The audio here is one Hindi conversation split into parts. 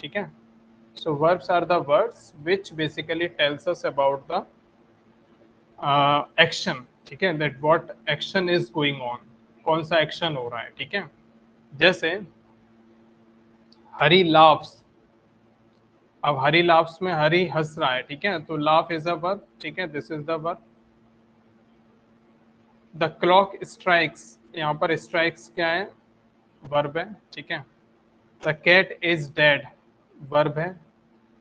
ठीक है। So verbs are the words which basically tells us about the action, ठीक है, that what action is going on, कौन सा एक्शन हो रहा है, ठीक है। जैसे हरी लाफ्स, अब हरी लाफ्स में हरी हंस रहा है, ठीक है, तो लाफ इज अ वर्ब, ठीक है, this is the verb. The clock strikes, यहाँ पर स्ट्राइक्स क्या है, वर्ब है, ठीक है। The cat is dead, verb है,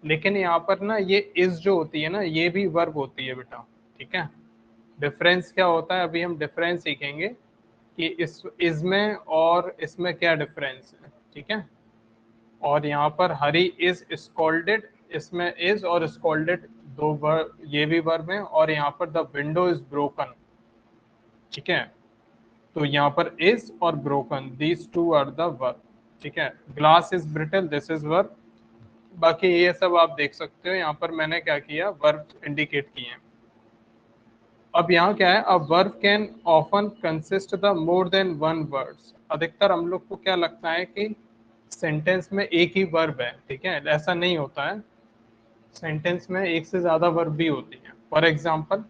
लेकिन यहाँ पर ना ये इज जो होती है ना, ये भी वर्ब होती है बेटा, ठीक है। डिफरेंस क्या होता है, अभी हम डिफरेंस सीखेंगे कि इस इसमें और इसमें क्या डिफरेंस है, ठीक है। और यहाँ पर हरी इज स्कॉल्डेड, इसमें इज और स्कॉल्डेड दो वर्ब, ये भी वर्ब है, और यहाँ पर द विंडो इज ब्रोकन, ठीक है। तो यहाँ पर इज और broken, these two are the verb, ठीक है। Glass is brittle, this is verb. बाकी ये सब आप देख सकते हो, यहाँ पर मैंने क्या किया, वर्ब इंडिकेट किए हैं। अब यहाँ क्या है, a verb can often consist the more than one words, अधिकतर हम लोग को क्या लगता है कि सेंटेंस में एक ही वर्ब है, ठीक है, ऐसा नहीं होता है, सेंटेंस में एक से ज्यादा वर्ब भी होती है। For example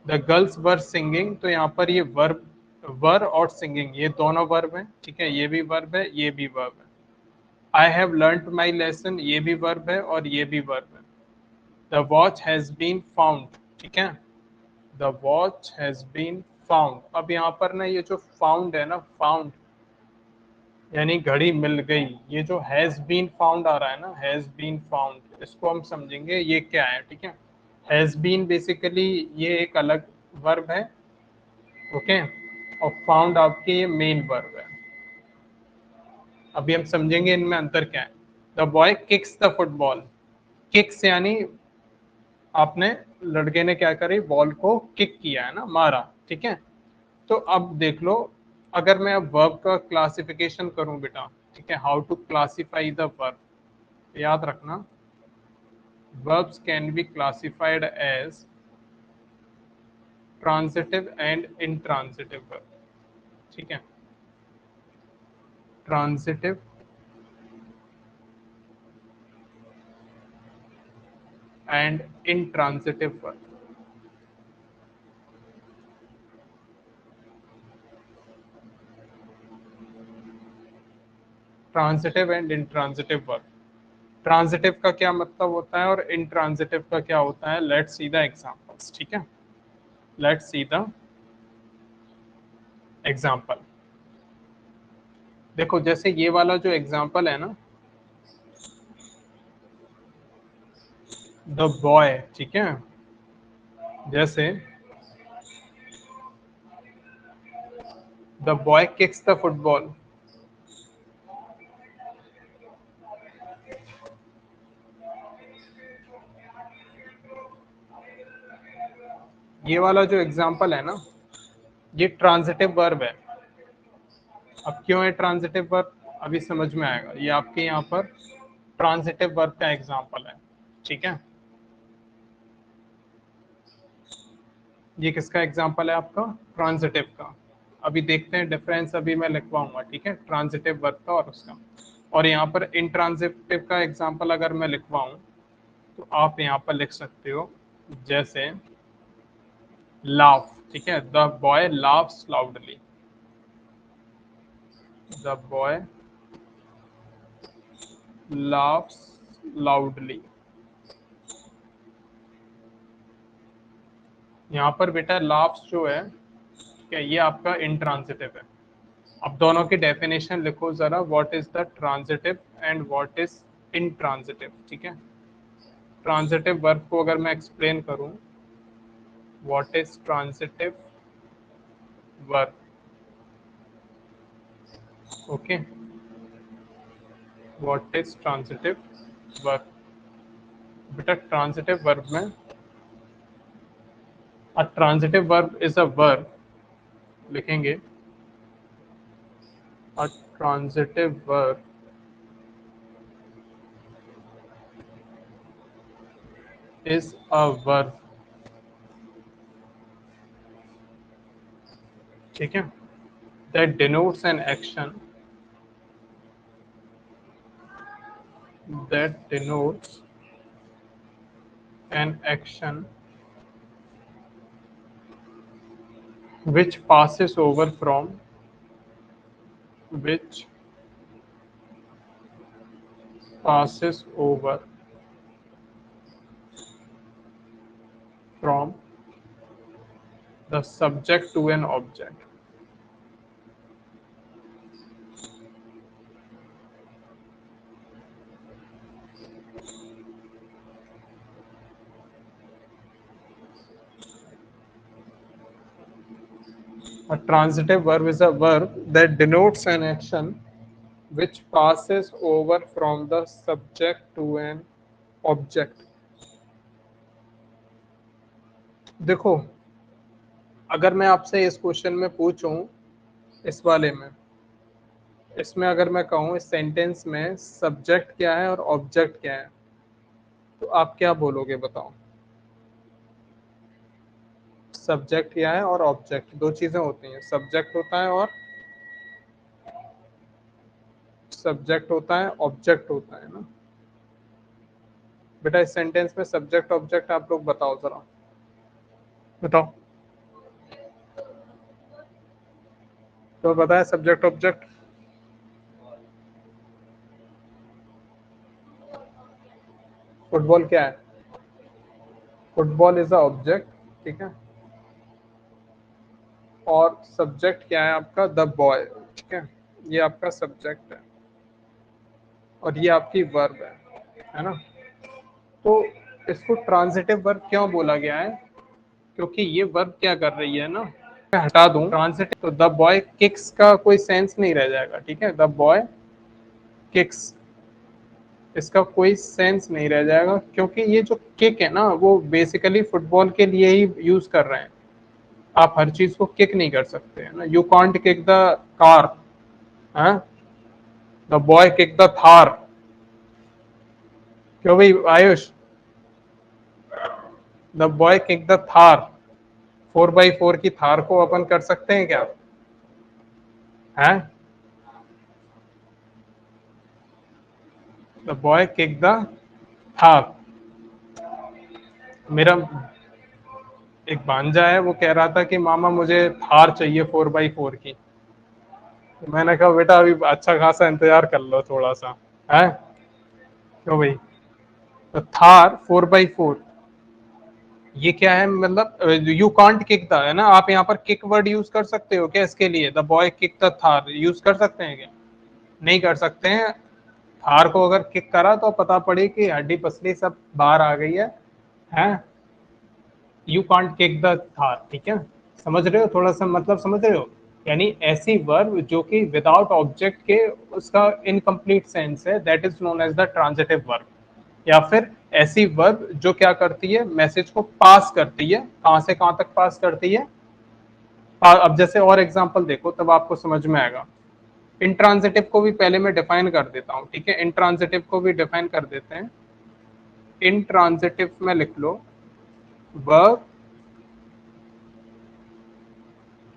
the girls were singing, तो यहाँ पर ये वर्ब, वर और सिंगिंग ये दोनों वर्ब हैं, ठीक है, ये भी वर्ब है, ये भी वर्ब है। I have learned my lesson, ये भी वर्ब है और ये भी वर्ब है। The watch has been found, ठीक है, the watch has been found. अब यहाँ पर ना ये जो फाउंड है ना, फाउंड यानी घड़ी मिल गई, ये जो हैज बीन फाउंड आ रहा है ना, हैज बीन फाउंड, इसको हम समझेंगे ये क्या है, ठीक है। हैज बीन बेसिकली ये एक अलग वर्ब है, ओके, और फाउंड आपके ये मेन वर्ब है। अभी हम समझेंगे इनमें अंतर क्या है। The boy kicks the football, kicks यानी आपने, लड़के ने क्या करी, बॉल को किक किया है ना, मारा, ठीक है। तो अब देख लो, अगर मैं अब वर्ब का क्लासिफिकेशन करूं बेटा, ठीक है, how to classify the verb, याद रखना verbs can be classified as transitive and intransitive verb, ठीक है, transitive and intransitive verb। Transitive and intransitive verb, transitive का क्या मतलब होता है और इंट्रांजिटिव का क्या होता है, लेट्स सी द एग्जांपल्स, ठीक है, लेट्स सी द एग्जांपल। देखो जैसे ये वाला जो एग्जांपल है ना, द बॉय, ठीक है, जैसे the boy kicks the football, ये वाला जो एग्जांपल है ना, ये ट्रांजिटिव वर्ब है। अब क्यों है ट्रांजिटिव वर्ब, अभी समझ में आएगा, ये आपके यहाँ पर ट्रांजिटिव वर्ब का एग्जांपल है, ठीक है। ये किसका एग्जांपल है, आपका ट्रांजिटिव का। अभी देखते हैं डिफरेंस, अभी मैं लिखवाऊंगा, ठीक है, ट्रांजिटिव वर्ब का और उसका। और यहाँ पर इंट्रांजिटिव का एग्जांपल अगर मैं लिखवाऊं, तो आप यहाँ पर लिख सकते हो, जैसे लाफ, ठीक है, the boy laughs loudly, the boy laughs loudly। यहाँ पर बेटा laughs जो है, क्या ये आपका इंट्रांजिटिव है। अब दोनों की डेफिनेशन लिखो जरा, what is the transitive and what is intransitive, ठीक है। ट्रांजिटिव वर्ब को अगर मैं एक्सप्लेन करूं, what is transitive verb, okay, what is transitive verb. बेटा ट्रांजिटिव वर्ब में, a transitive verb is a verb, लिखेंगे a transitive verb is a verb, ठीक है, that denotes an action that denotes an action which passes over from which passes over from the subject to an object. A transitive verb is a verb that denotes an action which passes over from the subject to an object. देखो, अगर मैं आपसे इस क्वेश्चन में पूछूं, इस वाले में, इसमें अगर मैं कहूं इस सेंटेंस में सब्जेक्ट क्या है और ऑब्जेक्ट क्या है, तो आप क्या बोलोगे बताओ? सब्जेक्ट क्या है और ऑब्जेक्ट, दो चीजें होती हैं, सब्जेक्ट होता है और सब्जेक्ट होता है, ऑब्जेक्ट होता है ना। बेटा इस सेंटेंस में सब्जेक्ट ऑब्जेक्ट आप लोग बताओ जरा, बताओ तो बताया सब्जेक्ट ऑब्जेक्ट। फुटबॉल क्या है? फुटबॉल इज अ ऑब्जेक्ट, ठीक है। और सब्जेक्ट क्या है आपका? द बॉय, ठीक है। ये आपका सब्जेक्ट है और ये आपकी वर्ब है ना। तो इसको ट्रांजिटिव वर्ब क्यों बोला गया है? क्योंकि ये वर्ब क्या कर रही है ना, मैं हटा दूं ट्रांजिटिव तो द बॉय किक्स का कोई सेंस नहीं रह जाएगा, ठीक है। द बॉय किक्स, इसका कोई सेंस नहीं रह जाएगा, क्योंकि ये जो किक है ना वो बेसिकली फुटबॉल के लिए ही यूज कर रहे हैं। आप हर चीज को किक नहीं कर सकते है ना। You can't kick the car, the boy kick the Thar. क्यों भाई Ayush? The boy kick the Thar, 4x4 की थार को अपन कर सकते हैं क्या? हैं? The boy kick the Thar. मेरा एक भांजा है, वो कह रहा था कि मामा मुझे थार चाहिए 4x4 की। तो मैंने कहा बेटा अभी अच्छा खासा इंतजार कर लो थोड़ा सा, है। क्यों भाई? तो थार 4x4 ये क्या है, मतलब यू कांट किक द है ना। आप यहाँ पर किक वर्ड यूज कर सकते हो क्या इसके लिए? The boy kick the Thar use कर सकते हैं क्या? नहीं कर सकते हैं। थार को अगर किक करा तो पता पड़ी कि हड्डी पसली सब बाहर आ गई है। You can't kick the Thar, ठीक है। समझ रहे हो थोड़ा सा मतलब, समझ रहे हो? यानी ऐसी वर्ब जो कि विदाउट ऑब्जेक्ट के उसका इनकम्प्लीट सेंस है, that is known as the transitive verb. या फिर ऐसी वर्ब जो क्या करती है, मैसेज को पास करती है, कहां से कहां तक पास करती है। अब जैसे और एग्जांपल देखो तब आपको समझ में आएगा। इंट्रांजिटिव को भी पहले मैं डिफाइन कर देता हूं, ठीक है। इंट्रांजिटिव को भी डिफाइन कर देते हैं। इंट्रांजिटिव में लिख लो verb,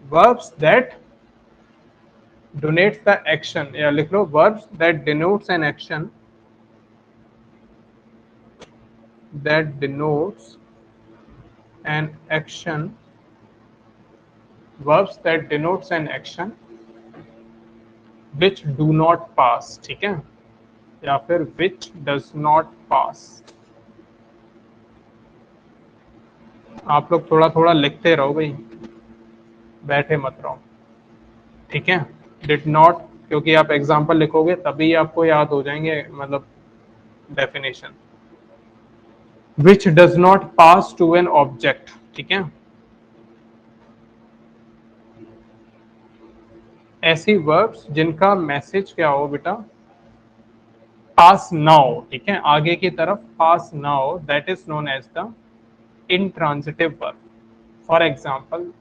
verbs that denotes the action, या लिख लो verbs that denotes an action, that denotes an action, verbs that denotes an action which do not pass, ठीक है। या फिर which does not pass। आप लोग थोड़ा थोड़ा लिखते रहो भाई, बैठे मत रहो, ठीक है। डिड नॉट, क्योंकि आप एग्जाम्पल लिखोगे तभी आपको याद हो जाएंगे, मतलब definition. Which does not pass to an object, ठीक है। ऐसी वर्ब्स जिनका मैसेज क्या हो बेटा, पास नाउ, ठीक है, आगे की तरफ pass now, that is known as the intransitive verb. For example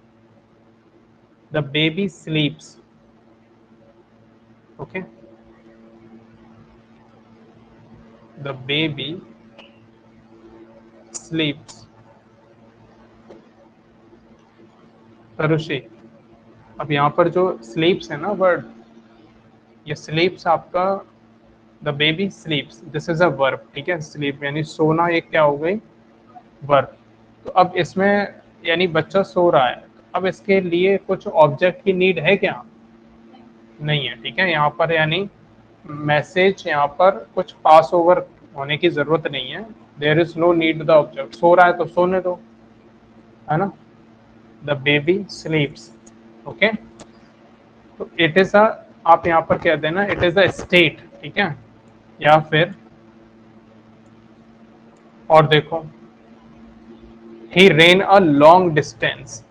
the baby sleeps, okay, the baby sleeps. Tarushi, अब यहाँ पर जो स्लीप्स है ना वर्ड, ये स्लीप्स आपका the baby स्लीप्स, this is a verb, ठीक है। स्लीप यानी सोना, एक क्या हो गई, वर्ब। तो अब इसमें यानी बच्चा सो रहा है, अब इसके लिए कुछ ऑब्जेक्ट की नीड है क्या? नहीं है, ठीक है। यहाँ पर यानी मैसेज, यहाँ पर कुछ पास ओवर होने की जरूरत नहीं है। There is no need the object, सो रहा है तो सोने दो, है ना। The baby sleeps, okay. तो इट इज अ, आप यहाँ पर कह देना इट इज अ स्टेट, ठीक है। या फिर और देखो, he ran a long distance,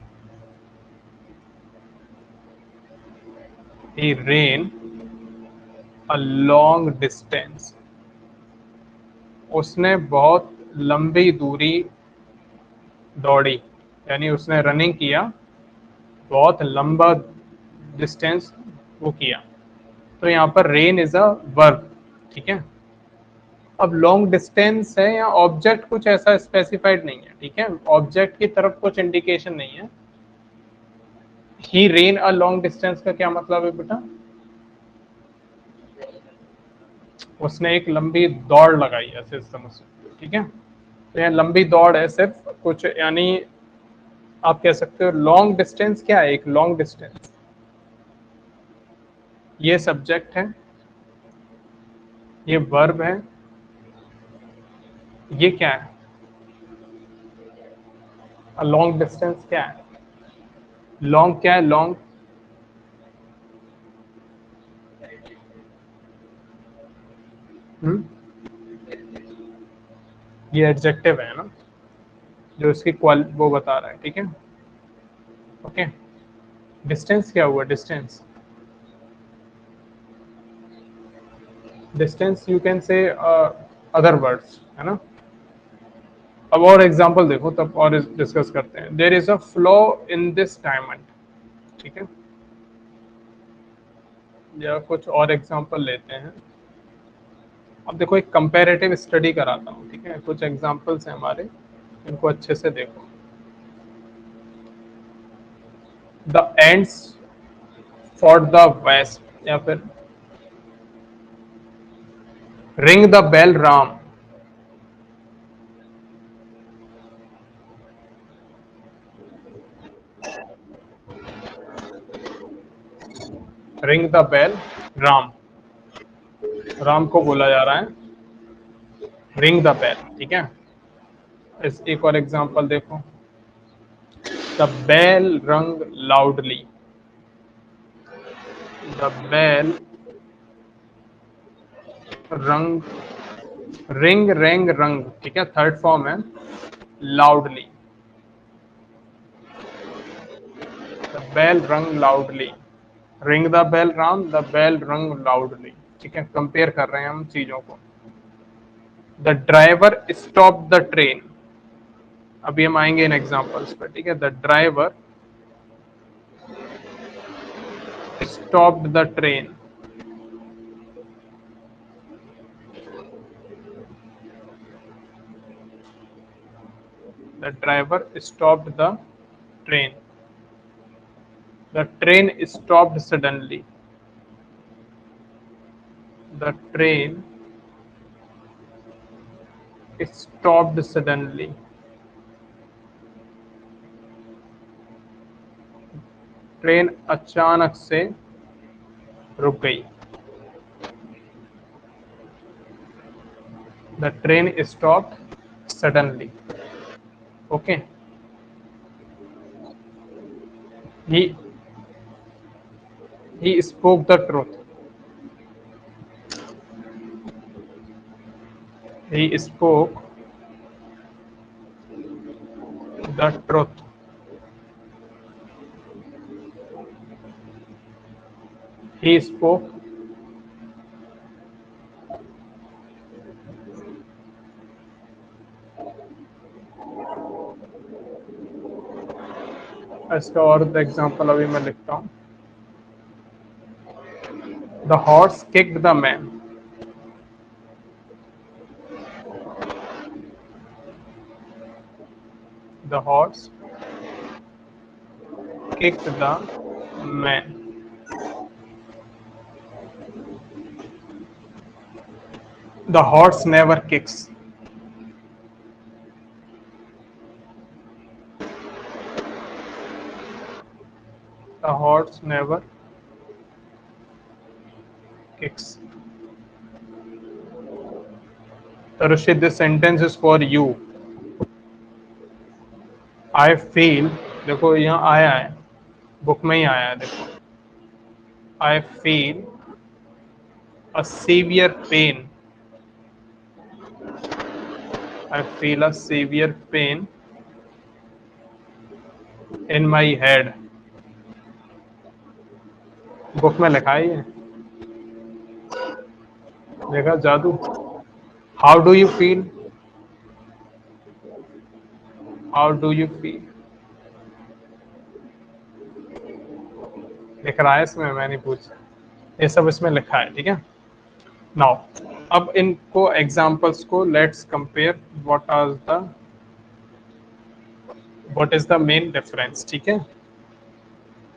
he ran a long distance, उसने बहुत लंबी दूरी दौड़ी, यानी उसने रनिंग किया, बहुत लंबा डिस्टेंस वो किया। तो यहाँ पर रेन इज अ वर्ब, ठीक है। अब लॉन्ग डिस्टेंस है या ऑब्जेक्ट कुछ ऐसा स्पेसिफाइड नहीं है, ठीक है। ऑब्जेक्ट की तरफ कुछ इंडिकेशन नहीं है। ही रेन अ लॉन्ग डिस्टेंस का क्या मतलब है बेटा? उसने एक लंबी दौड़ लगाई, ऐसे समझ सकते हो, ठीक है। तो यहाँ लंबी दौड़ है सिर्फ कुछ, यानी आप कह सकते हो लॉन्ग डिस्टेंस क्या है, एक लॉन्ग डिस्टेंस, ये सब्जेक्ट है, ये वर्ब है, ये क्या है, लॉन्ग डिस्टेंस क्या है, लॉन्ग क्या है, लॉन्ग, ये एडजेक्टिव है ना, जो इसकी क्वाल वो बता रहा है, ठीक है। ओके, डिस्टेंस क्या हुआ, distance, distance you can say other words, है ना। अब और एग्जांपल देखो, तब और डिस्कस करते हैं। There is a flaw in this diamond, ठीक है। या कुछ और एग्जांपल लेते हैं। अब देखो, एक कंपैरेटिव स्टडी कराता हूँ, ठीक है। कुछ एग्जांपल्स हैं हमारे, इनको अच्छे से देखो। The ends for the west, या फिर ring the bell Ram, ring the bell Ram, Ram को बोला जा रहा है, रिंग द बेल, ठीक है। इस एक और एग्जांपल देखो। The bell rang loudly, the bell rang, ring rang rung, ठीक है, थर्ड फॉर्म है, loudly, the bell rang loudly, ring the bell Ram, the bell rang loudly, ठीक है। कंपेयर कर रहे हैं हम चीजों को। The driver stop the train, अभी हम आएंगे इन एग्जांपल्स पर, ठीक है। The driver stopped the train, the driver stopped the train, the train stopped suddenly, the train stopped suddenly, train अचानक से रुक गई, the train stopped suddenly, okay. He he spoke the truth, he spoke the truth, he spoke, इसका और एग्जांपल अभी मैं लिखता हूँ। The horse kicked the man, the horse kicked the man, The horse never kicks. The horse never kicks. Tarushi, this sentence is for you. I feel, देखो यहाँ आया है, बुक में ही आया है, देखो. I feel a severe pain. I feel a severe pain in my head. Book में लिखा है ये, देखा जादू. How do you feel? How do you feel? लिख रहा है इसमें, मैं नहीं पूछा, ये सब इसमें लिखा है, ठीक है. नाउ अब इनको एग्जांपल्स को let's compare. What is the main difference, ठीक है.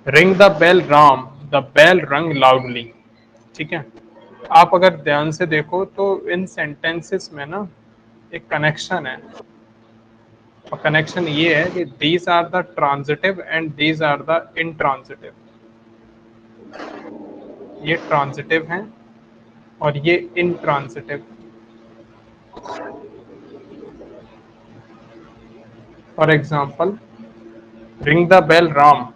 Ring the bell Ram, the bell rang loudly, ठीक है. आप अगर ध्यान से देखो तो इन सेंटेंसेस में ना एक कनेक्शन है, और कनेक्शन ये है कि these are the transitive and these are the intransitive. ये ट्रांजिटिव हैं और ये intransitive. For example, ring the bell Ram,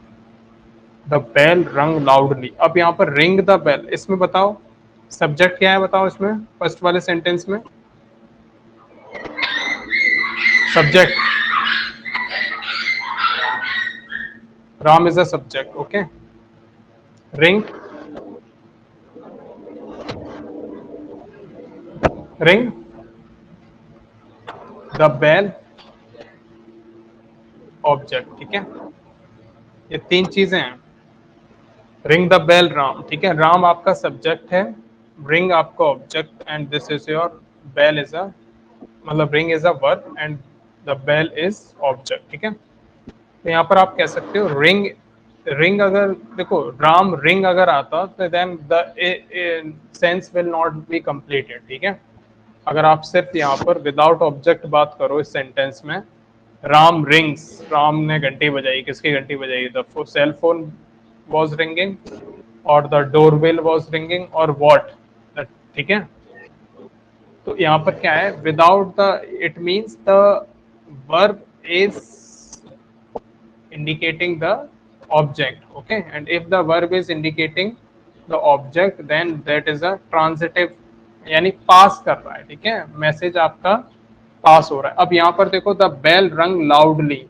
the bell rang loudly. अब यहाँ पर रिंग द बेल, इसमें बताओ सब्जेक्ट क्या है, बताओ इसमें फर्स्ट वाले सेंटेंस में subject. Ram is a subject, okay. Ring, ring the bell object, ठीक है. ये तीन चीजें हैं. रिंग द बेल राम, ठीक है. राम आपका सब्जेक्ट है, रिंग आपका object, and this is your bell is a, मतलब ring is a verb and the bell is object, ठीक है. तो यहाँ पर आप कह सकते हो रिंग, रिंग अगर देखो राम रिंग अगर आता तो then the sense will not be completed, ठीक है. अगर आप सिर्फ यहाँ पर विदाउट ऑब्जेक्ट बात करो इस सेंटेंस में, राम रिंग्स, राम ने घंटी बजाई, किसकी घंटी बजाई, the cell phone was ringing और the door bell was ringing और वॉट, ठीक है. तो यहाँ पर क्या है, without the, it means the verb is indicating the object, okay, and if the verb is indicating the object then that is a transitive, यानी पास कर रहा है, ठीक है. मैसेज आपका पास हो रहा है. अब यहाँ पर देखो, the bell rang loudly,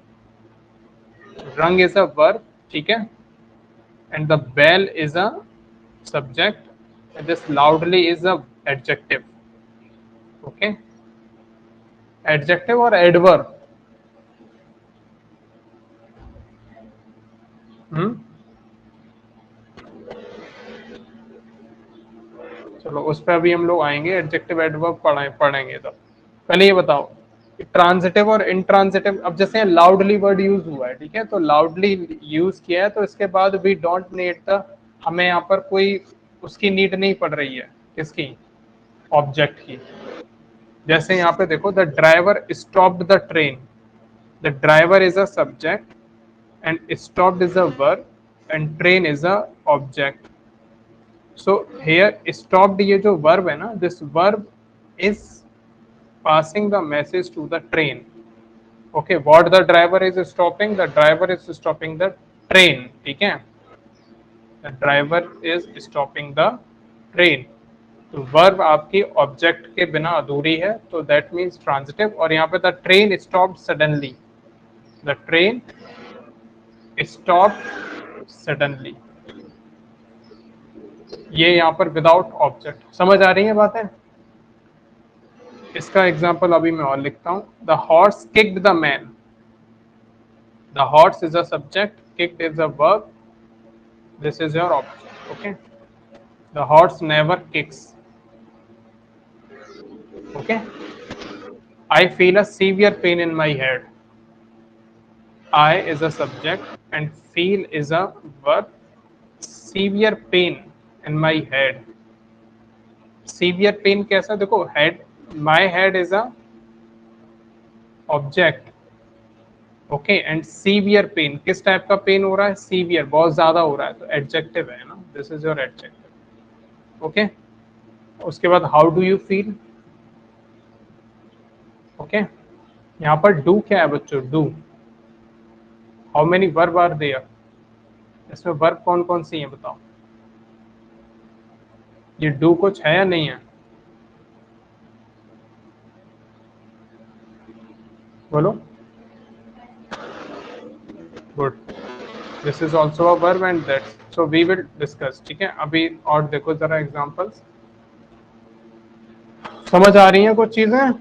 rang is a verb, ठीक है, and the bell is a subject, and this loudly is a adjective, okay. Adjective और adverb, चलो उस पर अभी हम लोग आएंगे. एडजेक्टिव एडवर्ब पढ़ेंगे. तो पहले ये बताओ ट्रांजिटिव और इंट्रांजिटिव. अब जैसे लाउडली वर्ड यूज हुआ है, ठीक है, तो लाउडली यूज किया है, तो इसके बाद वी डोंट नीड द, हमें यहाँ पर कोई उसकी नीड नहीं पड़ रही है, किसकी, ऑब्जेक्ट की. जैसे यहाँ पे देखो, the driver stopped the train, the driver is a subject and stopped is a verb and train is an object. So here stopped, ये जो वर्ब है ना, this verb is passing the message to the train, okay. What the driver is stopping, the driver is stopping the train, ठीक है. The driver is stopping the train. तो वर्ब आपकी ऑब्जेक्ट के बिना अधूरी है, तो दैट मीन्स ट्रांजिटिव. और यहाँ पे the train stopped suddenly, the train stopped suddenly, ये यहाँ पर विदाउट ऑब्जेक्ट. समझ आ रही है बातें. इसका एग्जाम्पल अभी मैं और लिखता हूँ. The horse kicked the man, the horse is a subject, kicked is a verb, this is your object, okay. The horse never kicks, okay. I feel a severe pain in my head, I is a subject and feel is a verb. Severe pain in my head. Severe pain कैसा, देखो head, my head is an object, okay, and severe pain, किस टाइप का पेन हो रहा है, सीवियर, बहुत ज्यादा हो रहा है, तो एडजेक्टिव है ना, this is your adjective, okay. उसके बाद how do you feel, okay. यहाँ पर डू क्या है बच्चों, do, how many verb are there, इसमें वर्ब कौन कौन सी है बताओ, ये डू कुछ है या नहीं है, बोलो। Good, this is also a verb and that's, so we will discuss, ठीक है। अभी और देखो जरा एग्जांपल्स, समझ आ रही हैं कुछ चीजें।